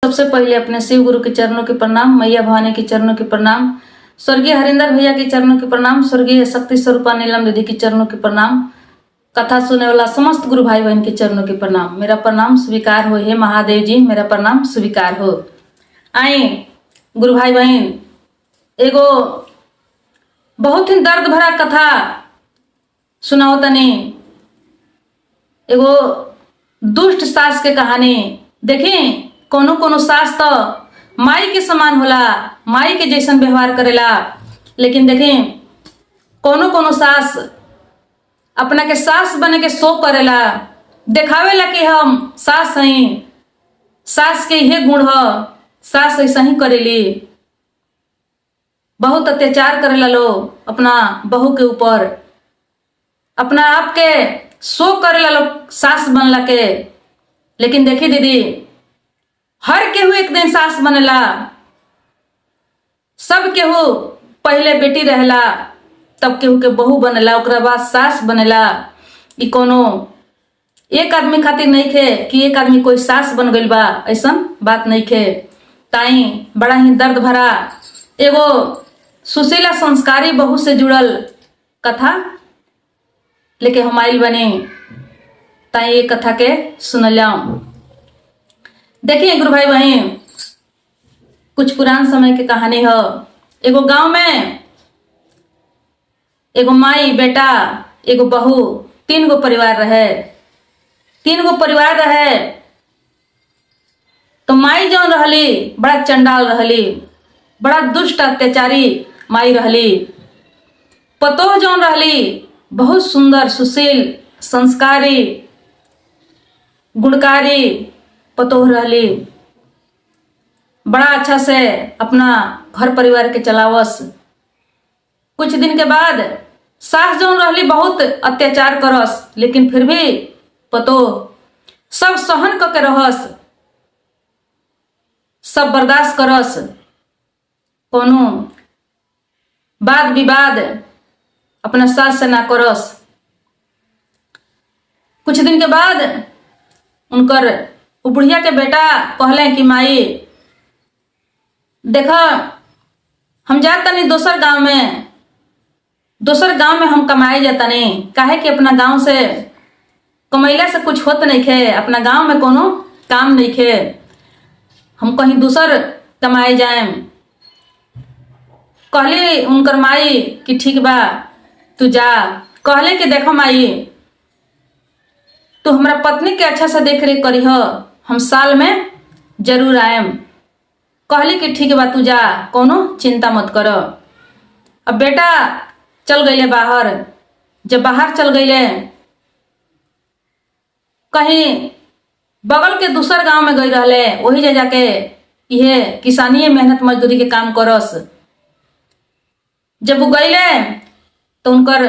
सबसे पहले अपने शिव गुरु के चरणों के प्रणाम, मैया भवानी के चरणों के प्रणाम, स्वर्गीय हरिंदर भैया के चरणों के प्रणाम, स्वर्गीय शक्ति स्वरूपा नीलम दीदी के चरणों के प्रणाम, कथा सुनने वाला समस्त गुरु भाई बहन के चरणों के प्रणाम। मेरा प्रणाम स्वीकार हो, हे महादेव जी मेरा प्रणाम स्वीकार हो। आए गुरु भाई बहन, एगो बहुत ही दर्द भरा कथा सुनाओ तनी। एगो दुष्ट सास के कहानी। देखें, कोनो कोनो सास तो माई के समान होला, माई के जैसन व्यवहार करेला, लेकिन देखें कोनो कोनो सास अपना के सास बने के शो करेला, देखावेला कि हम सास हई, सास के यह गुण ह, सास ऐसा ही करेली। बहुत अत्याचार करेला लोग अपना बहू के ऊपर, अपना आप के शो करेला लोग सास बनला के। लेकिन देखी दीदी, हर केहू एक दिन सास बनेला। सब केहू पहले बेटी रहेला, तब केहू के बहू बनेला, ओकरा बाद सास बनेला। ई कोनो एक आदमी खातिर नहीं खे कि एक आदमी कोई सास बन गइल बा, ऐसन बात नहीं खे। ताई बड़ा ही दर्द भरा एगो सुशीला संस्कारी बहू से जुड़ल कथा लेके हम आइल बनी। ताई ये कथा के सुन जाऊं। देखिए गुरु भाई बहन, कुछ पुरान समय की कहानी है। एगो गांव में एगो माई, बेटा, एगो बहू, 3 गो परिवार रहे। 3 गो परिवार रहे तो माई जौन रहली बड़ा चंडाल रहली, बड़ा दुष्ट अत्याचारी माई रहली। पतोह जौन रहली बहुत सुंदर, सुशील, संस्कारी, गुणकारी पतोह रहली। बड़ा अच्छा से अपना घर परिवार के चलावस। कुछ दिन के बाद सास जौन रहली बहुत अत्याचार करस, लेकिन फिर भी पतोह सब सहन करके रहस, सब बर्दाश्त करस। कोनो वाद विवाद अपना सास से ना करस। कुछ दिन के बाद उनकर बुढ़िया के बेटा कहले कि माई देखा, हम जाता नहीं दोसर गांव में हम कमाए जाता नहीं। काहे कि अपना गांव से कमैला से कुछ होत नहीं खे, अपना गांव में कोनो काम नहीं खे, हम कहीं दूसर कमाए जाए। कहली उनकर माई कि ठीक बा तू जा। कहले कि देखो माई, तू हमारा पत्नी के अच्छा से देख रेख करी हो, हम साल में जरूर आएम। कहली कि ठीक बा तू जा, कोनो चिंता मत करो। अब बेटा चल गईले बाहर। जब बाहर चल गईले, कहीं बगल के दूसर गांव में गई रहले, वही जा जाके ये किसानी मेहनत मजदूरी के काम करस। जब वो गईले तो उनकर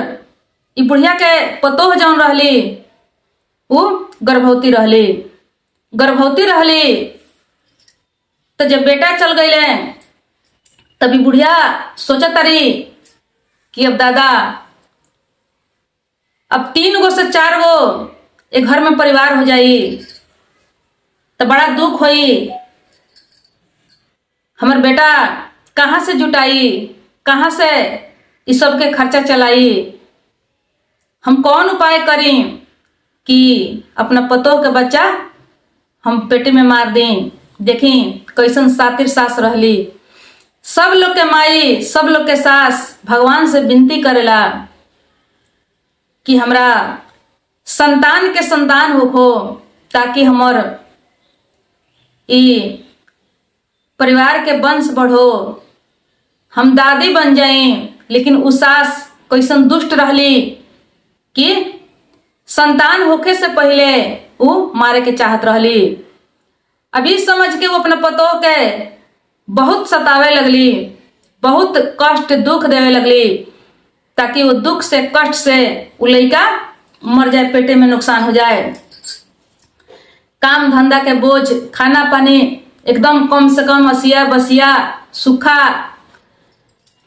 ई बुढ़िया के पतोह जौन रहली वो गर्भवती रहली। तो जब बेटा चल गईले तभी बुढ़िया सोचत तारी कि अब दादा, अब 3 गो से 4 गो एक घर में परिवार हो जाई तो बड़ा दुख होई। हमार बेटा कहाँ से जुटाई, कहाँ से इस सब के खर्चा चलाई। हम कौन उपाय करी कि अपना पतोह के बच्चा हम पेटे में मार दें। देखी कैसन सातिर सास रहली। सब लोग के माई, सब लोग के सास भगवान से विनती करेला कि हमरा संतान के संतान होखो, ताकि हमर ई परिवार के वंश बढ़ो, हम दादी बन जाई। लेकिन उ सास कैसन दुष्ट रहली कि संतान होखे से पहले वो मारे के चाहत रहली। अभी समझ के वो अपना पतोह के बहुत सतावे लगली, बहुत कष्ट दुख देवे लगली, ताकि वो दुख से कष्ट से वो लड़का मर जाए, पेटे में नुकसान हो जाए। काम धंधा के बोझ, खाना पानी एकदम कम से कम, असिया बसिया सूखा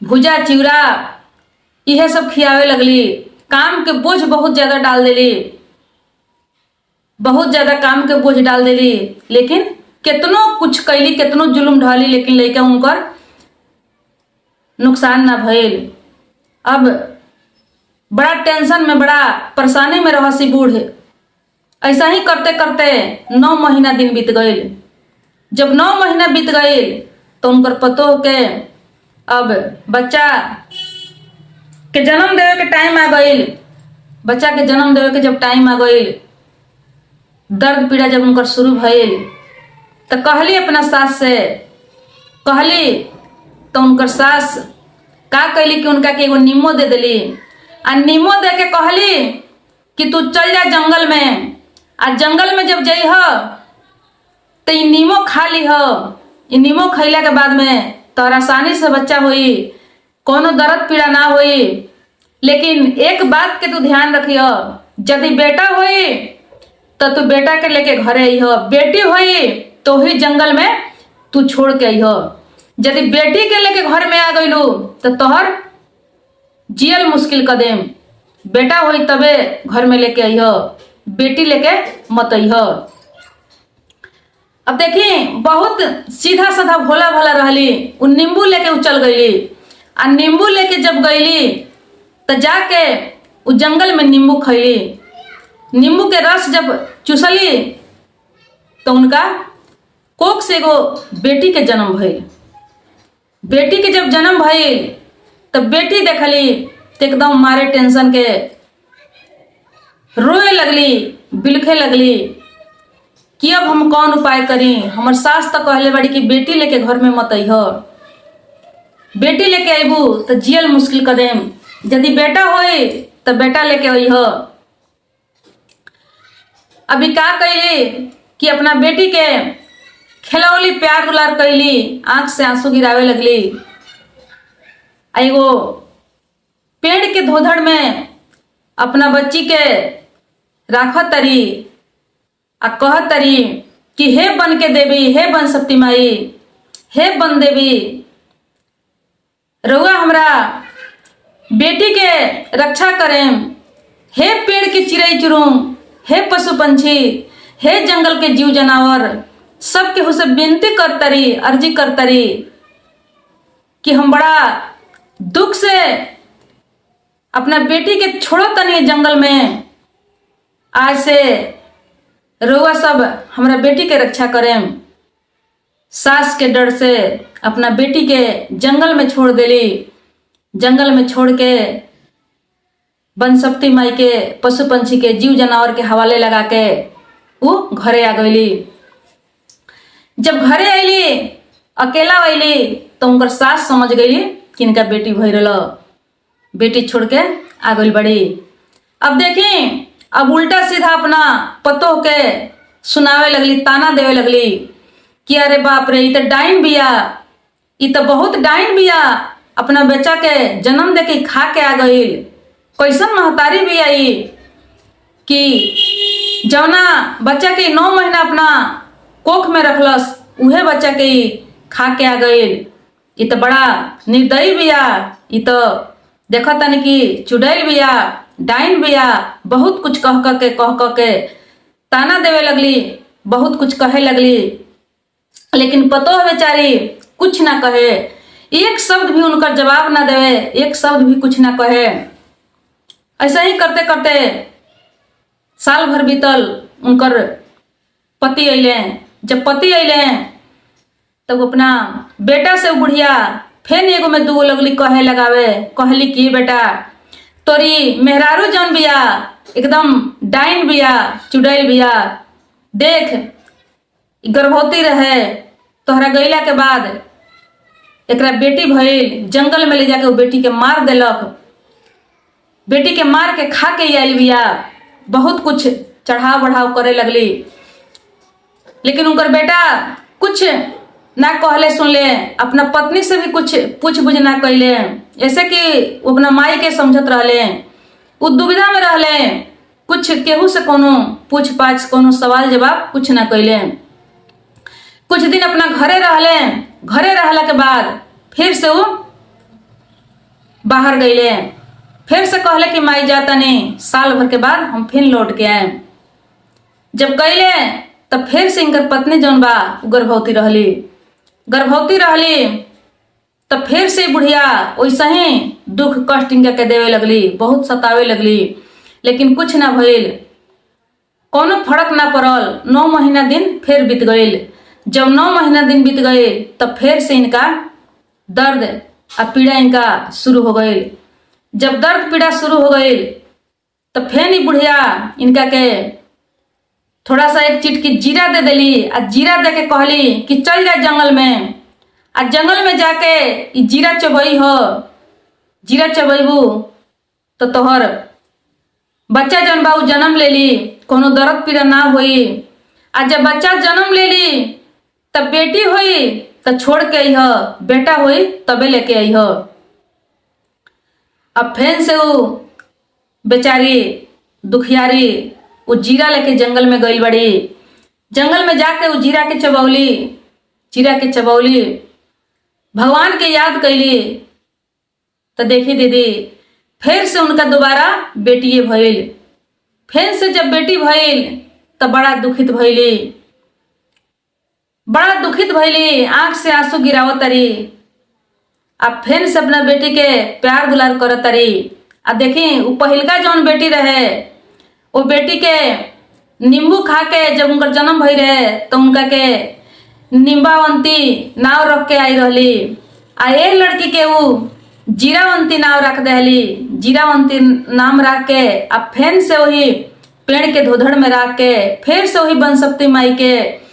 भुजा चिवड़ा यह सब खियावे लगली। काम के बोझ बहुत ज्यादा डाल देली, बहुत ज्यादा काम के बोझ डाल देली। लेकिन कितनो कुछ कैली, कितनो जुलुम ढाली, लेकिन लइका उनकर नुकसान ना भइल। अब बड़ा टेंशन में, बड़ा परेशानी में रहसी बूढ़। ऐसा ही करते करते 9 महीना दिन बीत गईल। जब 9 महीना बीत गईल तो उनकर पतोह के अब बच्चा के जन्म देवे के टाइम आ गईल। बच्चा के जन्म देवे के जब टाइम आ गईल, दर्द पीड़ा जब उनकर शुरू भइल, तो कहली अपना सास से, कहली तो उनकर सास का कैली कि उनका के एगो नीमो दे दिली। आ नीमो दे के कहली कि तू चल जा जंगल में, आ जंगल में जब जइह तो ई नीमो खा लीह। ई नीमो खैला के बाद में तोहरा आसानी से बच्चा होई, कोनो दर्द पीड़ा ना होई। लेकिन एक बात के तू ध्यान रखिय, यदि बेटा होई तो तू बेटा के लेके घरे अइह, बेटी होई तो ही जंगल में तू छोड़ के अइह। यदि बेटी के लेके घर में आ गइलू तो तोहर जियल मुश्किल कर देम। बेटा होई तबे घर में लेके अइह, बेटी लेके मत अइह। अब देखी बहुत सीधा साधा भोला भाला रहली। उ नींबू लेके उ चल गईली। आ नींबू लेके जब गईली तो जाके उ जंगल में नींबू खैली। नींबू के रस जब चूसली तो उनका कोख से एगो बेटी के जन्म भइल। बेटी के जब जन्म भइल तो बेटी देखली तो एकदम मारे टेंशन के रोए लगली, बिलखे लगली कि अब हम कौन उपाय करी। हमर सास तो कहले बड़ी कि बेटी लेके घर में मत अइह, बेटी लेके अइबू तो जियल मुश्किल कर देम। यदि बेटा होई तो बेटा लेके अइह। अभी का कैली कि अपना बेटी के खिलौली, प्यार दुलार कैली, आंख से आंसू गिरावे लगली। एगो पेड़ के धोधड़ में अपना बच्ची के राखत तरी आ कहत तरी कि हे बन के देवी, हे बन शक्ति माई, हे बन देवी, रउआ हमरा बेटी के रक्षा करें। हे पेड़ के चिड़ै चुरुंग, हे पशु पंछी, हे जंगल के जीव जनावर, सबके हुसे विनती करतरी, अर्जी करतरी कि हम बड़ा दुख से अपना बेटी के छोड़ो तनी जंगल में। आज से रउआ सब हमरा बेटी के रक्षा करें। सास के डर से अपना बेटी के जंगल में छोड़ देली। जंगल में छोड़ के बन शक्ति माई के, पशु पंछी के, जीव जानवर के हवाले लगा के वो घरे आ गईली। जब घरे आईली, अकेला आईली, तो उनकर सास समझ गईली कि इनका बेटी भई रहा, बेटी छोड़ के आ गई बड़ी। अब देखी, अब उल्टा सीधा अपना पतोह के सुनावे लगली, ताना देवे लगली कि अरे बाप रे, ई तो डाइन बिया, ई तो बहुत डाइन बिया, अपना बच्चा के जन्म दे के खा के आ गई। कैसन महतारी भी आई कि जौना बच्चा के 9 महीना अपना कोख में रखलस, उहे बच्चा के खा के आ गई। ये तो बड़ा निर्दयी बिया, ये तो देखा तनी कि चुड़ैल बिया, डाइन बिया। बहुत कुछ कह के ताना देवे लगली, बहुत कुछ कहे लगली। लेकिन पतोह बेचारी कुछ ना कहे, एक शब्द भी उनका जवाब ना देवे, एक शब्द भी कुछ ना कहे। ऐसा ही करते करते साल भर बीतल। उनकर पति अइले। जब पति अइले तब अपना बेटा से बुढ़िया फेन एगो में दूगो लगली कहे लगावे। कहली कि बेटा, तोरी मेहरारू जौन बिया एकदम डाइन बिया, चुड़ैल बिया। देख, गर्भवती रहे, तोहरा गईला के बाद एकरा बेटी भइल, जंगल में ले जाके वो बेटी के मार देलक। बेटी के मार के खा के आयल बिया। बहुत कुछ चढ़ाव बढ़ाव करे लगली। लेकिन उनकर बेटा कुछ ना कहले सुनले, अपना पत्नी से भी कुछ पूछ बुझ ना कैले। ऐसे कि वो अपना माई के समझत रहले, वो दुविधा में रहले, कुछ केहू से कोनो पूछ पाछ, कोनो सवाल जवाब कुछ ना कैले। कुछ दिन अपना घरे रहले। घरे रहला के बाद फिर से वो बाहर गईले। फिर से कहले कि माई जाता नहीं, साल भर के बाद हम फिर लौट के आए। जब गईले तब फिर से इनकर पत्नी जौन बा गर्भवती रहली। तब फिर से बुढ़िया वैसे ही दुख कष्ट इनका के देवे लगली, बहुत सतावे लगली, लेकिन कुछ ना भइल, कोनो फर्क ना पड़ल। 9 महीना दिन फिर बीत गईल। जब 9 महीना दिन बीत गए तब फिर से इनका दर्द और पीड़ा इनका शुरू हो गई। जब दर्द पीड़ा शुरू हो गई तब फिर ही बुढ़िया इनका के थोड़ा सा एक चिटकी जीरा दे देली आ जीरा दे के कहली कि चल जा जंगल में, आ जंगल में जाके ई जीरा चबई हो, जीरा चबैबू तो तोहर बच्चा जन बा जन्म लेली, कोनो दर्द पीड़ा ना होई। आ जब बच्चा जन्म लेली तब बेटी होई तो छोड़ के आई हो, बेटा होई तबे लेके आई हो। अब फिर से वो बेचारी दुखियारी वो जीरा लेके जंगल में गई बड़ी। जंगल में जाके वो जीरा के चबौली, भगवान के याद कैली। तो देखी दीदी फिर से उनका दोबारा बेटिए भइल। फिर से जब बेटी भइल तो बड़ा दुखित भइली, आंख से आंसू गिरावत तारी। अब फिर से अपना बेटी के प्यार दुलार करत तारी। अब देखी वो पहिलका जौन बेटी रहे, वो बेटी के नींबू खा के जब उनका जन्म भई रहे तो उनका के निम्बावंती नाव रख के आई रहली। आ एक लड़की के वो जीरावंती नाव रख दहली। जीरावंती नाम रख के अब फिर से वही पेड़ के धोधड़ में रख के फिर से वही बनशक्ति माई के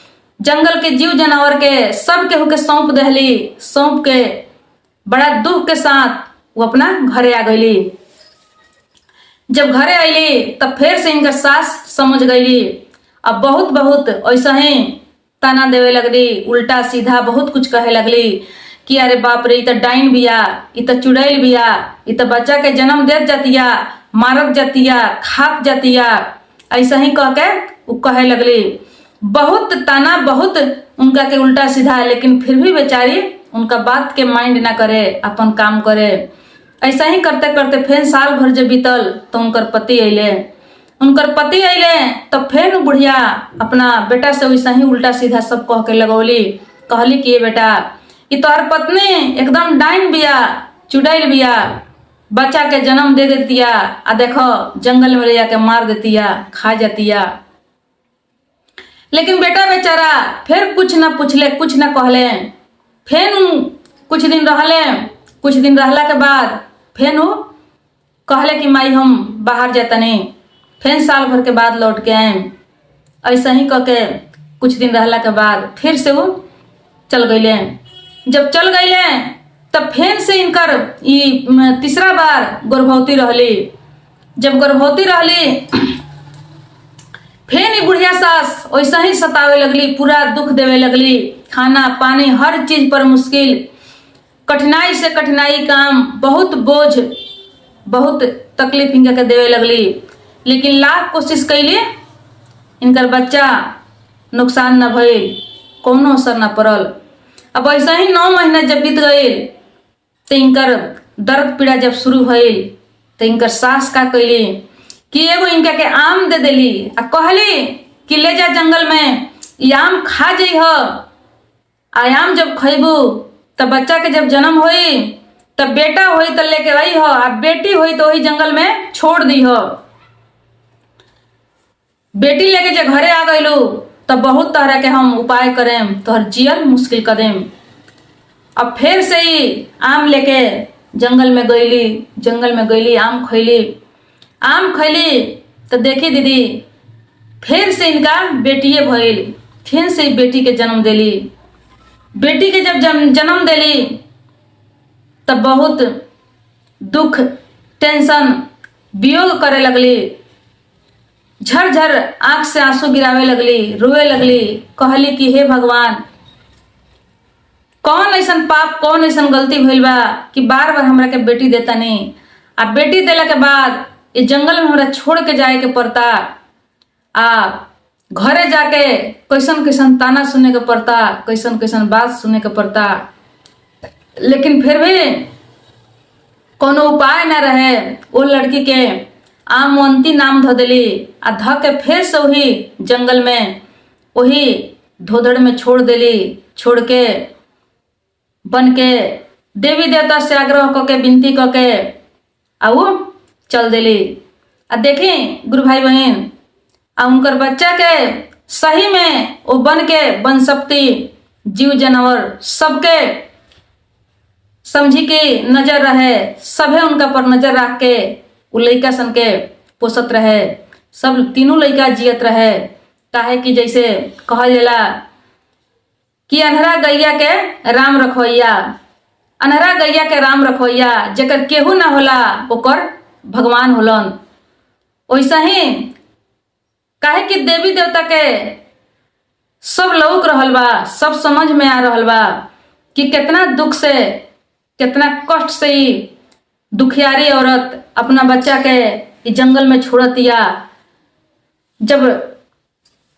जंगल के जीव जानवर के सब केहू के सौंप दहली। सौंप के बड़ा दुख के साथ वो अपना घरे आ गईली। जब घरे आईली तब फिर से इनका सास समझ गईली। अब बहुत ऐसा ही ताना देवे लगली, उल्टा सीधा बहुत कुछ कहे लगली कि अरे बाप रे, इ तो डाइन बिया, इ तो चुड़ैल बिया, इ तो बच्चा के जन्म देत जातिया, मारत जातिया, खात जातिया, ऐसा ही कह के वो कहे लगली। बहुत ताना, बहुत उनका के उल्टा सीधा, लेकिन फिर भी बेचारी उनका बात के माइंड ना करे, अपन काम करे। ऐसा ही करते करते फिर साल भर जब बीतल तो उनकर पति अइले। तब फिर बुढ़िया अपना बेटा से वैसा ही उल्टा सीधा सब कह के लगौली। कहली कि ये बेटा, ये तोहर पत्नी एकदम डाइन बिया, चुड़ैल बिया, बच्चा के जन्म दे देतिया, आ देखो जंगल में ले जाके मार देतिया, खा जातिया। लेकिन बेटा बेचारा फिर कुछ ना पूछले, कुछ ना कहले। फिर कुछ दिन रहला के बाद फिर वो कहले कि माई हम बाहर जातनी, फिर साल भर के बाद लौट के आए। ऐसा ही कह के कुछ दिन रहला के बाद फिर से वो चल गईले। जब चल गईले तब फिर से इनकर तीसरा बार गर्भवती रहली। जब गर्भवती रहली फिर ही बुढ़िया सास वैसा ही सतावे लगली, पूरा दुख देवे लगली। खाना पानी हर चीज पर मुश्किल, कठिनाई से कठिनाई काम, बहुत बोझ, बहुत तकलीफ इनका के देवे लगली। लेकिन लाख कोशिश कैली, इनकर बच्चा नुकसान न भइल, कोनो असर न पड़ल। अब ऐसा ही 9 महीना जब बीत गई तो इनकर दर्द पीड़ा जब शुरू भइल तो इनकर सास का कैली कि एगो इनका के आम दे देली आ कहली कि ले जा जंगल में, ये आम खा जइह। आम जब खैबू तब बच्चा के जब जन्म होई तब बेटा होई तो लेके आई हो, आ बेटी होई तो वही जंगल में छोड़ दी हो। बेटी लेके जब घरे आ गईलू तब बहुत तरह के हम उपाय करें, तोहर जियल मुश्किल कर देम। अब फिर से ही आम लेके जंगल में गईली, आम खैली तो देखी दीदी फिर से इनका बेटिए भइल। फिर से बेटी के जन्म देली। बेटी के जब जन्म देली तब बहुत दुख, टेंशन, वियोग करे लगली। झरझर आंख से आंसू गिरावे लगली, रोए लगली। कहली कि हे भगवान, कौन ऐसन पाप, कौन ऐसन गलती भइल बा कि बार बार हमरा के बेटी देता नहीं। आ बेटी देला के बाद इस जंगल में हमरा छोड़ के जाए के पड़ता, आ घरे जाके कैसन कैसन ताना सुने के पड़ता, कैसन कैसन बात सुने के पड़ता। लेकिन फिर भी कोनो उपाय न रहे। वो लड़की के आमवंती नाम धो देली आ ध के फिर से वही जंगल में वही धोधड़ में छोड़ देली। छोड़ के बन के देवी देवता से आग्रह करके विनती करके आ वो चल देली। आ देखी गुरु भाई बहन, आ उनकर बच्चा के सही में वो बन के बन सकती जीव जानवर सबके समझी के नजर रहे, सभे उनका पर नजर रख के उ लइका सन के पोसत रहे। सब तीनों लइका जियत रहे। काहे कि जैसे कहल जाला कि अन्हरा गैया के राम रखोइया, अन्हरा गैया के राम रखोइया, जेकर केहू ना होला ओकर भगवान होलन। वैसा ही काहे कि देवी देवता के सब लौक रहल बा, सब समझ में आ रहल बा कि कितना दुख से, कितना कष्ट से ही दुखियारी औरत अपना बच्चा के जंगल में छोड़तिया। जब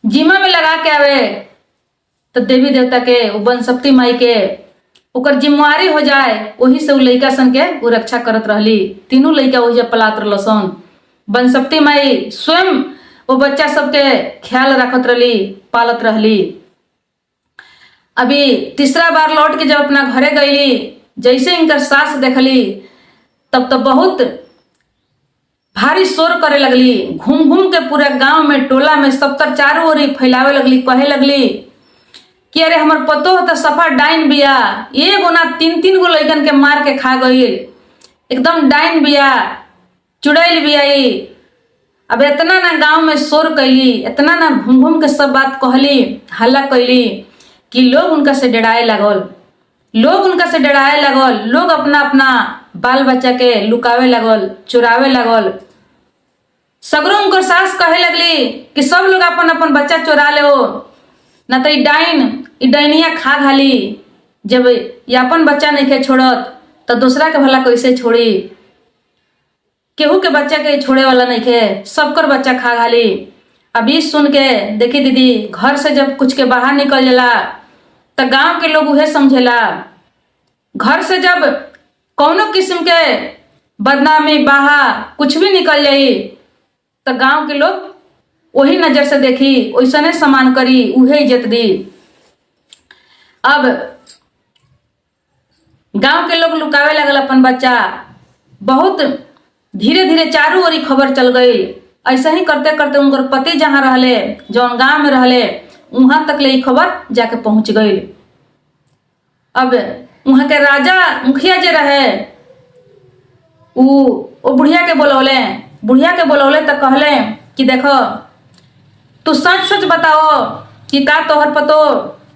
जीमा में लगा के आवे तो देवी देवता के वो बनशक्ति माई के ओकर जिम्मेवारी हो जाए, वही से उ लइका सन के वो रक्षा करत रहली। तीनों लइका वही जब पलात रहलन, बनशक्ति माई स्वयं वो बच्चा सबके ख्याल रखत रहली, पालत रहली। अभी तीसरा बार लौट के जब अपना घरे गईली, जैसे इनकर सास देखली तब तो बहुत भारी शोर करे लगली। घूम घूम के पूरा गांव में, टोला में, सब तर चारों ओर फैलावे लगली। कहे लगली कि अरे हमर पतो तो सफा डाइन बिया, एगो ना तीन तीन गो लइकन के मार के खा गई, एकदम डाइन बिया, चुड़ैल बिया। अब इतना ना गांव में शोर कैली, इतना ना घूम घूम के सब बात कहली, हल्ला कैली कि लोग उनका से डराए लगल। लोग अपना अपना बाल बच्चा के लुकावे लगल, चुरावे लगल। सगरों उनकर सास कहे लगली कि सब लोग अपन अपन बच्चा चुरा ले, न तो ई डाइनिया खा घाली। जब ये अपन बच्चा नहीं के छोड़त तो दूसरा के भला कैसे छोड़ी। केहू के बच्चा के छोड़े वाला नहीं के, सबकर बच्चा खा घाली। अभी सुन के देखी दीदी, घर से जब कुछ के बाहर निकल जाला तो गांव के लोग उहे समझेला। घर से जब कौनो किस्म के बदनामी बाहा कुछ भी निकल जाई तो गांव के लोग वही नजर से देखी, वैसने समान करी, उहे इज्जत दी। अब गांव के लोग लुकावे लगल अपन बच्चा। बहुत धीरे धीरे चारों ओर खबर चल गई। ऐसा ही करते करते उनकर पति जहाँ रहले, जौन गांव में रहले, वहां तक ले खबर जाके पहुंच गई। अब वहां के राजा मुखिया जे रहे वो बुढ़िया के बोलौले तो कहले कि देखो तू सच सच बताओ कि का तोहर पतो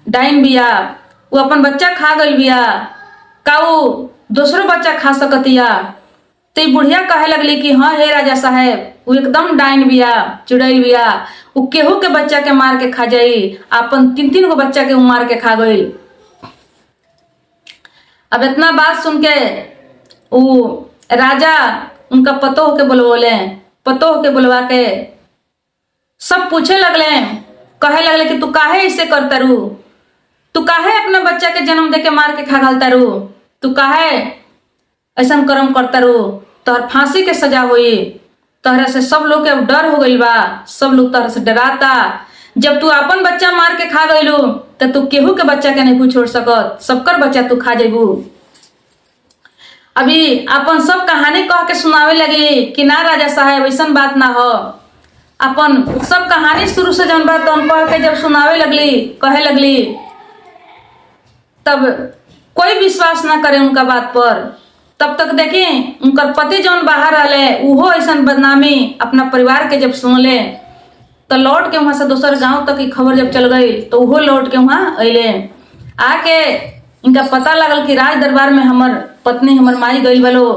डाइन बिया, वो अपन बच्चा खा गई बिया, का वो दूसरो बच्चा खा सकतिया। तो बुढ़िया कहे लगली कि हाँ हे राजा साहेब, वो एकदम डाइन बिया, चुड़ैल बिया, वो केहू के बच्चा के मार के खा जाई, अपन तीन तीन गो बच्चा के मार के खा गई। अब इतना बात सुन के वो राजा उनका पतोह के बुलवा के सब पूछे लगले, कहे लगले कि तू काहे ऐसे करता रू, तू काहे अपना बच्चा के जन्म दे के मार के खा घालता रू, तू काहे ऐसा कर्म करता रू, तोहर फांसी के सजा हुई। तोहरा से सब लोग के डर हो गइल बा, सब लोग तोहरा से डराता। जब तू अपन बच्चा मार के खा गइलू तो तू केहू के बच्चा के नहीं छोड़ सकत, सबकर बच्चा तू खा जेबू। अभी अपन सब कहानी कह के सुनावे लगी कि ना राजा साहब ऐसा बात ना हो। अपन सब कहानी शुरू से जौन बात तौन कह के जब सुनावे लगली, कहे लगली, तब कोई विश्वास ना करे उनका बात पर। तब तक देखी उनकर पति जौन बाहर रहले, उहो ऐसा बदनामी अपना परिवार के जब सुनले तो लौट के वहां से दूसर गांव तक की खबर जब चल गई तो उहो लौट के वहां अले। आके इनका पता लगल कि राज दरबार में हमर पत्नी हमर माई गई बलो।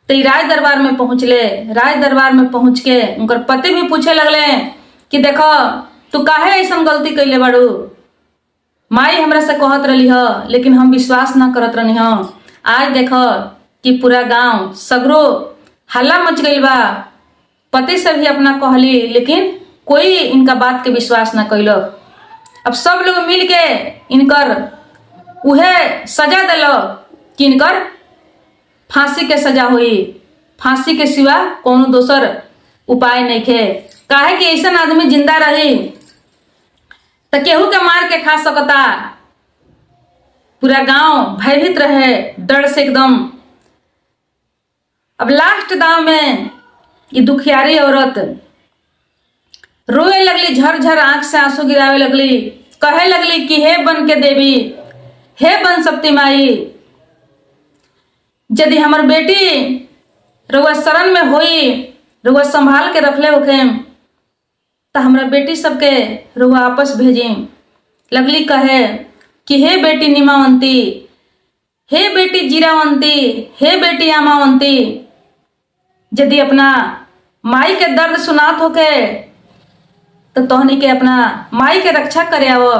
तो राज दरबार में पहुंचले। राज दरबार में पहुंच के उनकर पति भी पूछे लगले कि देखो तू काहे ऐसा गलती कैले बाड़ू, माई हमरा से कहत रही ह लेकिन हम विश्वास ना करत रही ह। आज देखो कि पूरा गांव सगरो हल्ला मच गई बा, पति से भी अपना कहली लेकिन कोई इनका बात के विश्वास ना कैलक। अब सब लोग मिल के इनकर उहे सजा दिलक कि इनकर फांसी के सजा हुई। फांसी के सिवा कोनो दोसर उपाय नहीं खे। काहे कि ऐसा आदमी जिंदा रही तो केहू के मार के खा सकता। पूरा गांव भयभीत रहे डर से एकदम। अब लास्ट दाव में ये दुखियारी औरत रोए लगली, झरझर आंख से आंसू गिरावे लगली, कहे लगली कि हे बन के देवी, हे बन सकती माई, यदि हमार बेटी रउआ शरण में होई, रउआ संभाल के रखले होखे, तो हमरा बेटी सबके रउआ आपस भेजी। लगली कहे कि हे बेटी निमावंती, हे बेटी जीरावंती, हे बेटी आमावंती, यदि अपना माई के दर्द सुनात होके तो तोहनी के अपना माई के रक्षा करे आवो।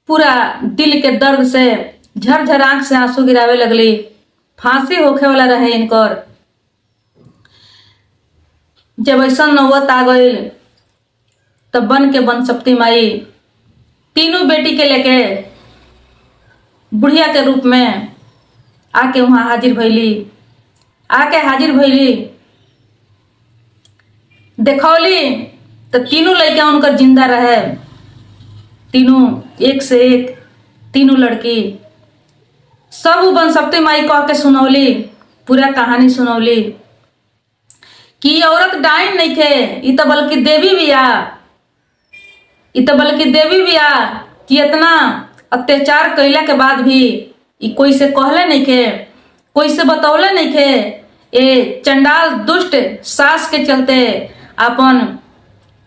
पूरा दिल के दर्द से झरझर आंख से आंसू गिरावे लगली। फांसी होखे वाला रहे इनकर। जब ऐसा नौबत आ गई तब बन के बन सकती माई तीनों बेटी के लेके बुढ़िया के रूप में आके वहां हाजिर भइली। आके हाजिर भइली, देखौली तो तीनों लड़कियां उनकर जिंदा रहे। तीनों एक से एक, तीनों लड़की सब बन सकती माई कह के सुनौली, पूरा कहानी सुनौली कि औरत डाइन नहीं थे, ये तो बल्कि देवी बिया, ये तो बल्कि देवी बिया कि इतना अत्याचार कैला के बाद भी ये कोई से कहले नहीं थे, कोई से बतौले नहीं थे। ये चंडाल दुष्ट सास के चलते अपन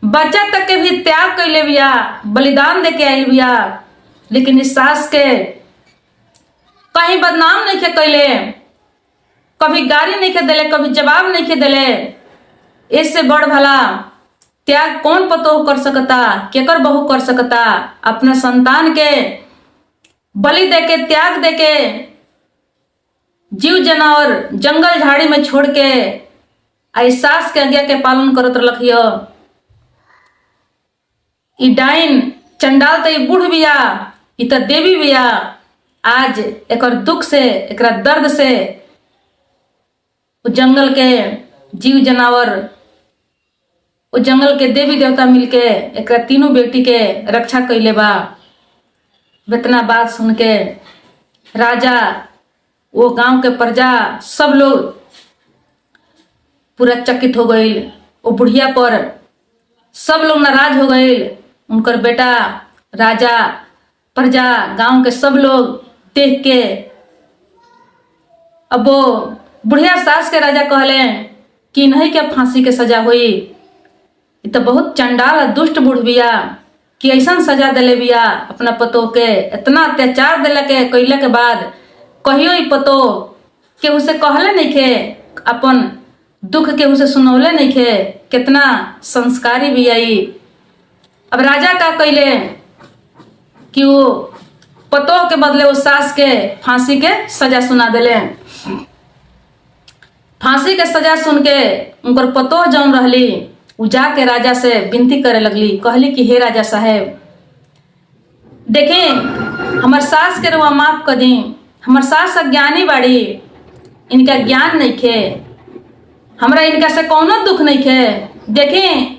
बच्चा तक के भी त्याग कैले बिया, बलिदान दे के आयल बिया, लेकिन इस सास के कहीं बदनाम नहीं खे कैले, कभी गाली नहीं खे दिले, कभी जवाब नहीं खे दिले। इससे बड़ भला त्याग कौन पतोह कर सकता, केकर बहू कर सकता। अपने संतान के बलि देके, त्याग देके, जीव जनावर जंगल झाड़ी में छोड़ के आई सास के आज्ञा के पालन करत रखियो। ई डाइन चंडाल तो बूढ़ बिया, ई तो देवी बिया। आज एकर दुख से, एकरा दर्द से वो जंगल के जीव जनावर, वो जंगल के देवी देवता मिलके एकरा तीनों बेटी के रक्षा कैले बा। इतना बात सुन के राजा, वो गांव के प्रजा, सब लोग पूरा चकित हो गई। वो बुढ़िया पर सब लोग नाराज हो गए। उनकर बेटा, राजा, प्रजा, गांव के सब लोग देख के अब वो बुढ़िया सास के राजा कहले कि नहीं क्या फांसी के सजा हुई, ये तो बहुत चंडाल और दुष्ट बुढ़ बिया कि ऐसा सजा दिले बिया अपना पतोह के। इतना अत्याचार दिले के कैले के बाद कहियो ही पतोह के उसे कहले नहीं खे, अपन दुख के उसे सुनौले नहीं खे। कितना संस्कारी भी आई। अब राजा का कैले कि वो पतोह के बदले वो सास के फांसी के सजा सुना दिले। फांसी के सजा सुन के उनकर पतोह जौन रहली, उ जाके राजा से विनती करे लगली, कहली कि हे राजा साहेब, देखें हमार सास के रुआ माफ कर दी। हमार सास अज्ञानी बाड़ी, इनका ज्ञान नहीं खे, हमरा इनका से कौनो दुख नहीं खे। देखें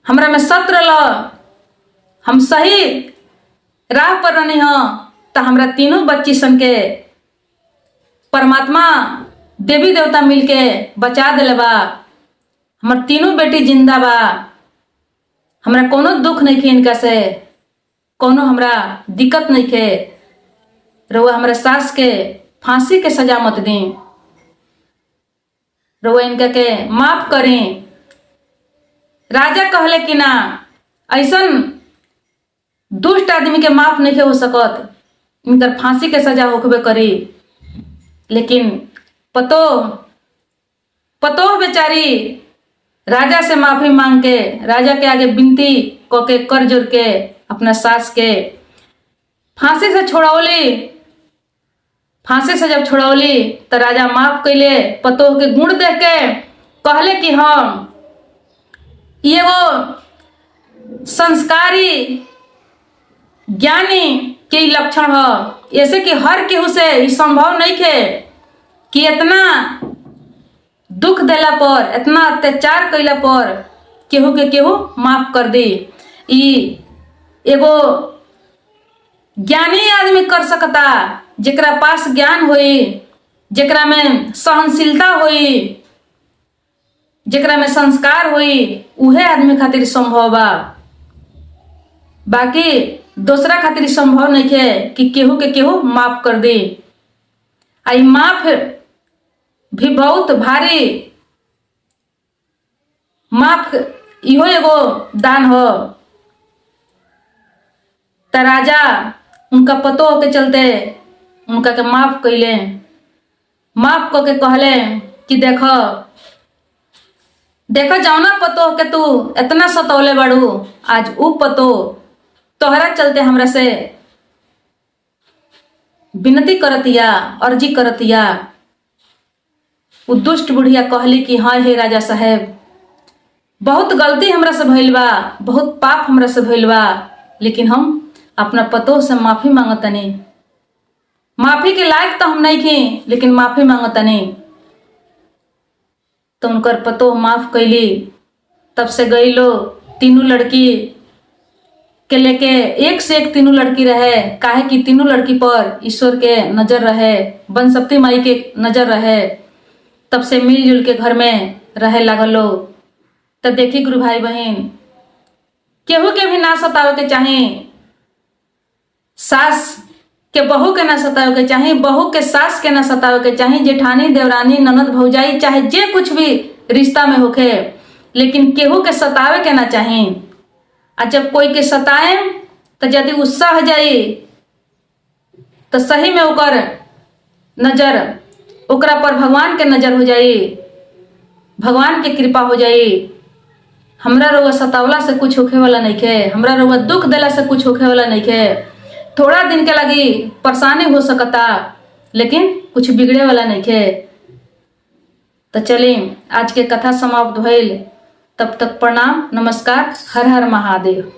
हमरा में सत्र ल, हम सही राह पर रहनी हो, तो हमरा तीनों बच्ची सन के परमात्मा देवी देवता मिलके बचा दिले बा। हमार तीनों बेटी जिंदा बा, हमरा कोनो दुख नहीं खे, इनका से कोनो हमरा दिक्कत नहीं खे। रउआ हमरा सास के फांसी के सजा मत दी, रउआ इनका के माफ करें। राजा कहले कि ना, ऐसन दुष्ट आदमी के माफ नहीं हो सकत, इनकर फांसी के सजा होकबे करी। लेकिन पतोह बेचारी राजा से माफी मांग के, राजा के आगे विनती क के कर जोर के अपना सास के फांसी से छोड़ौली। फांसी से जब छोड़ौली तो राजा माफ कैले। पतोह के गुण देख के कहले कि हम ये वो संस्कारी ज्ञानी के लक्षण है। ऐसे कि हर केहू से संभव नहीं थे कि इतना दुख देला पर, इतना अत्याचार कैला पर केहू के केहू माफ कर दे। ई एगो ज्ञानी आदमी कर सकता, जेकरा पास ज्ञान होई, जेकरा में सहनशीलता होई, जेकरा में संस्कार होई, उहे आदमी खातिर संभव बा। बाकी दूसरा खातिर संभव नहीं है कि केहू के केहू माफ कर दे। आई माफ भी बहुत भारी, माफ इहो एगो दान हो। त राजा उनका पतो के चलते उनका के माफ कैले, माफ को के कहले कि देखो देखो जौना पतो के तू इतना सतौले बड़ू, आज ऊ पतो तोहरा चलते हमरा से विनती करतिया, अर्जी करतिया। उ दुष्ट बुढ़िया कहली कि हाँ हे राजा साहेब, बहुत गलती हमरा से भइल बा, बहुत पाप हमरा से भइल बा, लेकिन हम अपना पतो से माफी मांगतनी। माफी के लायक तो हम नहीं थी, लेकिन माफी मांगतनी। तो उनकर पतो माफ कैली। तब से गई लो तीनों लड़की के लेके, एक से एक तीनों लड़की रहे, काहे कि तीनों लड़की पर ईश्वर के नजर रहे, बनसप्ती माई के नजर रहे। तब से मिलजुल के घर में रहे लागलो। तब देखी गुरु भाई बहन, केहू के भी ना सतावे के चाहे, सास के बहू के ना सतावे के चाहे, बहू के सास के ना सतावे के चाहे, जेठानी देवरानी ननद भौजाई चाहे जे कुछ भी रिश्ता में होखे, लेकिन केहू के सतावे के ना चाहे। आ जब कोई के सताए तो यदि गुस्सा हो जाए तो सही में ओकर नजर, ओकरा पर भगवान के नजर हो जाए, भगवान के कृपा हो जाए। हमरा रउआ सतावला से कुछ होखे वाला नहीं है, हमरा रउआ दुख देला से कुछ होखे वाला नहीं है। थोड़ा दिन के लगी परेशानी हो सकता, लेकिन कुछ बिगड़े वाला नहीं है। तो चलिए आज के कथा समाप्त भइल। तब तक प्रणाम, नमस्कार, हर हर महादेव।